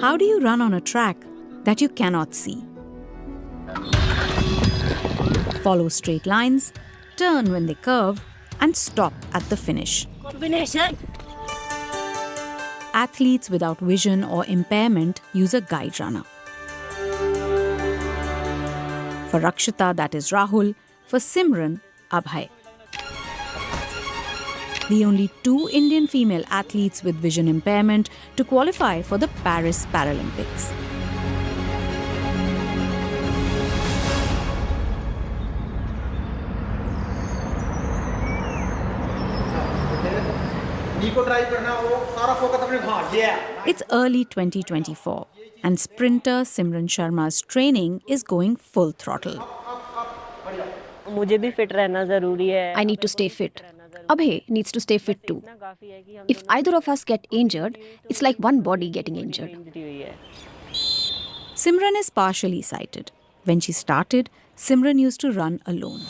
How do you run on a track that you cannot see? Follow straight lines, turn when they curve, and stop at the finish. Combination. Athletes without vision or impairment use a guide runner. For Rakshita, that is Rahul. For Simran, Abhay. The only two Indian female athletes with vision impairment to qualify for the Paris Paralympics. It's early 2024 and sprinter Simran Sharma's training is going full throttle. I need to stay fit. Abhay needs to stay fit too. If either of us get injured, it's like one body getting injured. Simran is partially sighted. When she started, Simran used to run alone.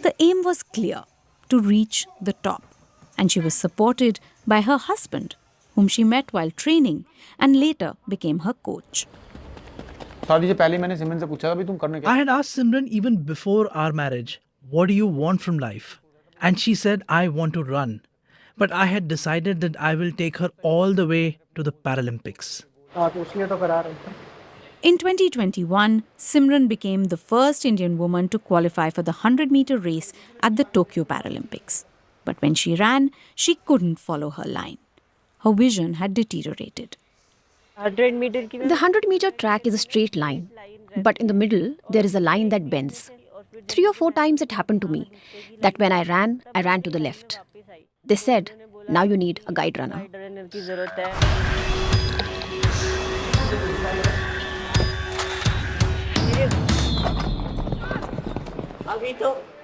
The aim was clear, to reach the top. And she was supported by her husband, whom she met while training and later became her coach. I had asked Simran even before our marriage, what do you want from life? And she said, I want to run. But I had decided that I will take her all the way to the Paralympics. In 2021, Simran became the first Indian woman to qualify for the 100-meter race at the Tokyo Paralympics. But when she ran, she couldn't follow her line. Her vision had deteriorated. The 100-meter track is a straight line, but in the middle, there is a line that bends. 3 or 4 times it happened to me that when I ran to the left. They said, now you need a guide runner.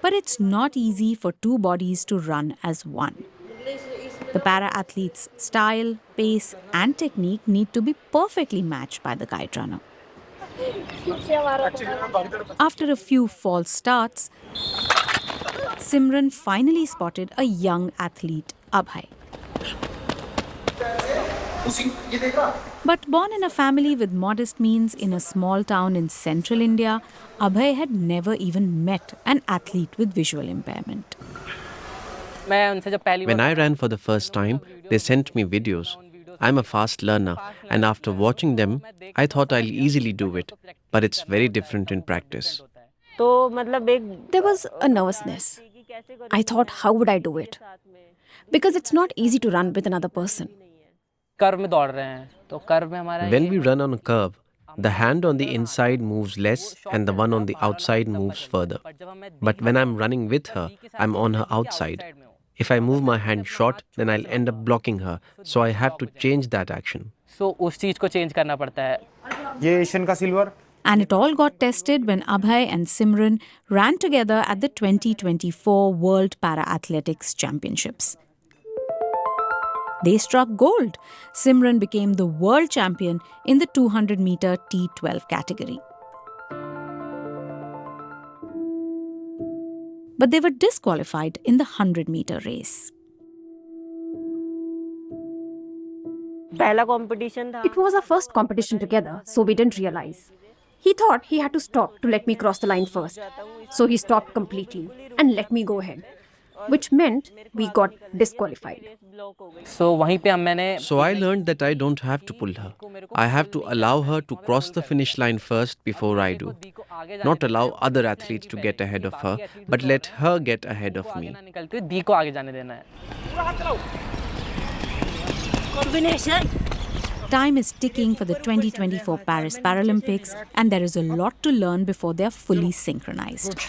But it's not easy for two bodies to run as one. The para-athlete's style, pace and technique need to be perfectly matched by the guide runner. After a few false starts, Simran finally spotted a young athlete, Abhay. But born in a family with modest means in a small town in central India, Abhay had never even met an athlete with visual impairment. When I ran for the first time, they sent me videos. I'm a fast learner, and after watching them, I thought I'll easily do it. But it's very different in practice. There was a nervousness. I thought, how would I do it? Because it's not easy to run with another person. When we run on a curve, the hand on the inside moves less and the one on the outside moves further. But when I'm running with her, I'm on her outside. If I move my hand short, then I'll end up blocking her. So I have to change that action. And it all got tested when Abhay and Simran ran together at the 2024 World Para-Athletics Championships. They struck gold. Simran became the world champion in the 200-meter T12 category. But they were disqualified in the 100-meter race. It was our first competition together, so we didn't realize. He thought he had to stop to let me cross the line first. So he stopped completely and let me go ahead, which meant we got disqualified. So I learned that I don't have to pull her. I have to allow her to cross the finish line first before I do. Not allow other athletes to get ahead of her, but let her get ahead of me. Time is ticking for the 2024 Paris Paralympics, and there is a lot to learn before they are fully synchronized.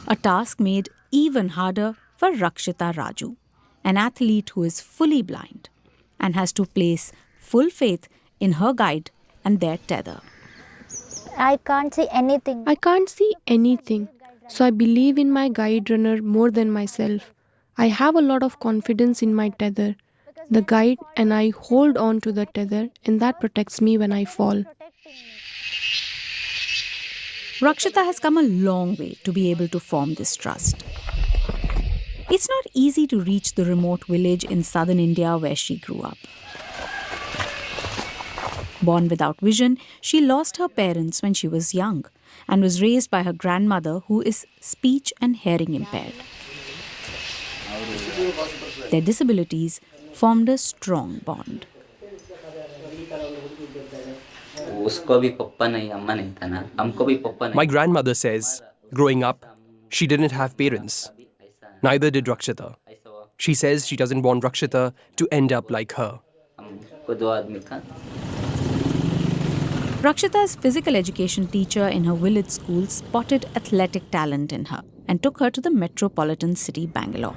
A task made even harder for Rakshita Raju, an athlete who is fully blind and has to place full faith in her guide and their tether. I can't see anything. I can't see anything, so I believe in my guide runner more than myself. I have a lot of confidence in my tether, the guide, and I hold on to the tether, and that protects me when I fall. Rakshita has come a long way to be able to form this trust. It's not easy to reach the remote village in southern India where she grew up. Born without vision, she lost her parents when she was young and was raised by her grandmother, who is speech and hearing impaired. Their disabilities formed a strong bond. My grandmother says, growing up, she didn't have parents. Neither did Rakshita. She says she doesn't want Rakshita to end up like her. Rakshita's physical education teacher in her village school spotted athletic talent in her and took her to the metropolitan city Bangalore.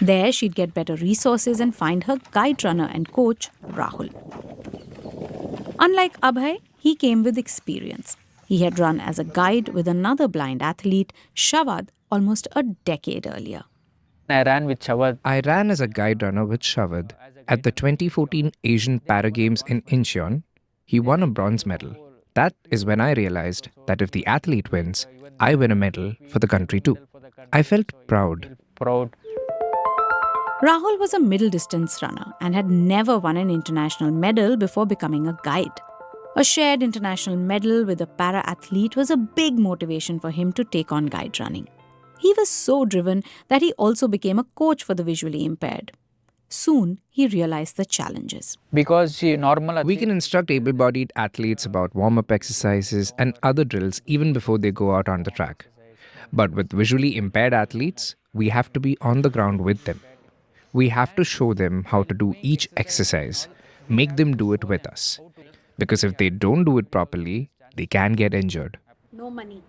There, she'd get better resources and find her guide runner and coach, Rahul. Unlike Abhay, he came with experience. He had run as a guide with another blind athlete, Shavad, almost a decade earlier. I ran with Shavad. I ran as a guide runner with Shavad at the 2014 Asian Para Games in Incheon. He won a bronze medal. That is when I realized that if the athlete wins, I win a medal for the country too. I felt proud. Rahul was a middle distance runner and had never won an international medal before becoming a guide. A shared international medal with a para-athlete was a big motivation for him to take on guide running. He was so driven that he also became a coach for the visually impaired. Soon, he realized the challenges. Because we can instruct able-bodied athletes about warm-up exercises and other drills even before they go out on the track. But with visually impaired athletes, we have to be on the ground with them. We have to show them how to do each exercise, make them do it with us. Because if they don't do it properly, they can get injured. No money.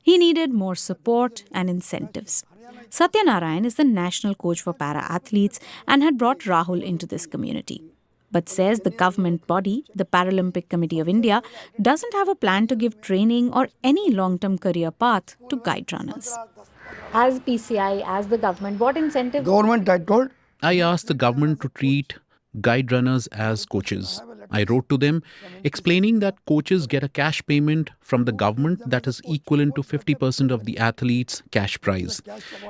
He needed more support and incentives. Satyanarayan is the national coach for para-athletes and had brought Rahul into this community. But says the government body, the Paralympic Committee of India, doesn't have a plan to give training or any long-term career path to guide runners. As PCI, as the government, what incentive? I asked the government to treat guide runners as coaches. I wrote to them explaining that coaches get a cash payment from the government that is equivalent to 50% of the athlete's cash prize,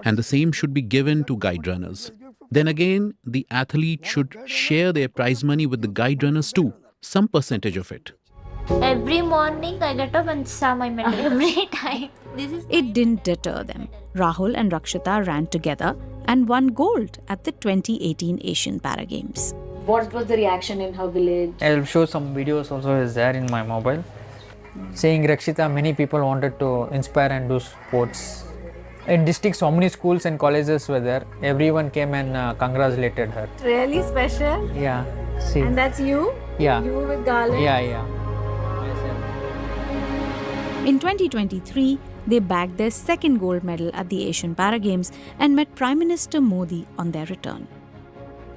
and the same should be given to guide runners. Then again, the athlete should share their prize money with the guide runners too, some percentage of it. Every morning I get up and saw my medal. Every time. It didn't deter them. Rahul and Rakshita ran together and won gold at the 2018 Asian Para Games. What was the reaction in her village? I'll show some videos also is there in my mobile. Saying Rakshita, many people wanted to inspire and do sports. In district, so many schools and colleges were there. Everyone came and congratulated her. Really special? Yeah. See. And that's you? Yeah. You with garland? Yeah. In 2023, they bagged their second gold medal at the Asian Para Games and met Prime Minister Modi on their return.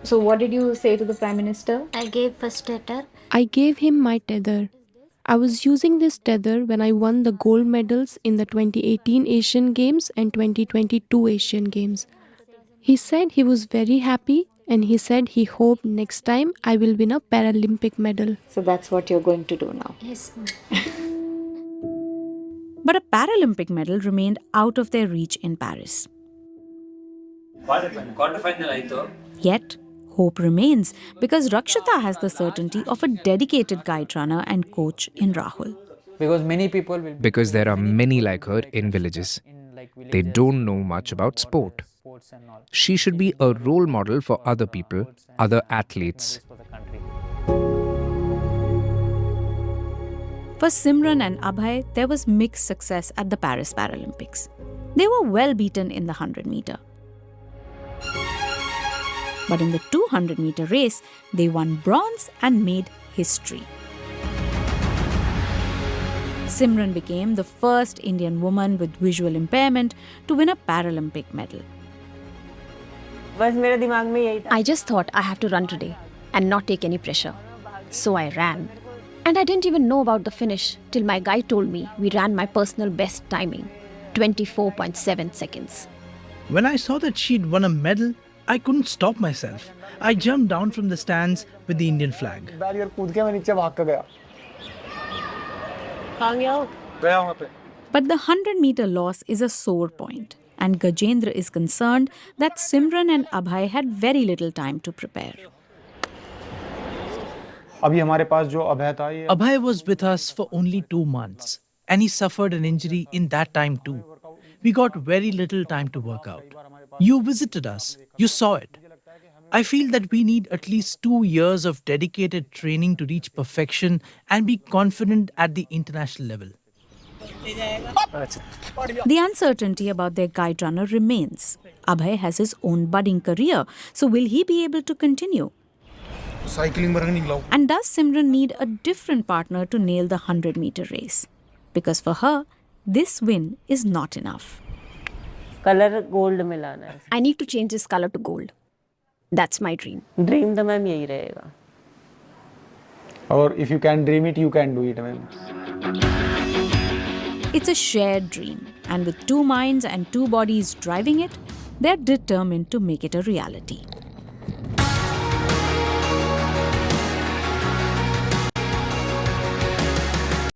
So what did you say to the Prime Minister? I gave first tether. I gave him my tether. I was using this tether when I won the gold medals in the 2018 Asian Games and 2022 Asian Games. He said he was very happy and he said he hoped next time I will win a Paralympic medal. So that's what you're going to do now? Yes. But a Paralympic medal remained out of their reach in Paris. Yet, hope remains because Rakshita has the certainty of a dedicated guide runner and coach in Rahul. Because there are many like her in villages. They don't know much about sport. She should be a role model for other people, other athletes. For Simran and Abhay, there was mixed success at the Paris Paralympics. They were well beaten in the 100-meter. But in the 200-meter race, they won bronze and made history. Simran became the first Indian woman with visual impairment to win a Paralympic medal. I just thought I have to run today and not take any pressure. So I ran. And I didn't even know about the finish till my guide told me we ran my personal best timing, 24.7 seconds. When I saw that she'd won a medal, I couldn't stop myself. I jumped down from the stands with the Indian flag. But the 100-meter loss is a sore point, and Gajendra is concerned that Simran and Abhay had very little time to prepare. Abhay was with us for only 2 months, and he suffered an injury in that time too. We got very little time to work out. You visited us, you saw it. I feel that we need at least 2 years of dedicated training to reach perfection and be confident at the international level. The uncertainty about their guide runner remains. Abhay has his own budding career, so will he be able to continue? And does Simran need a different partner to nail the 100-meter race? Because for her, this win is not enough. Color gold milana hai. I need to change this color to gold. That's my dream. Dream तो ma'am यही रहेगा. और if you can dream it, you can do it, ma'am. It's a shared dream, and with 2 minds and 2 bodies driving it, they're determined to make it a reality.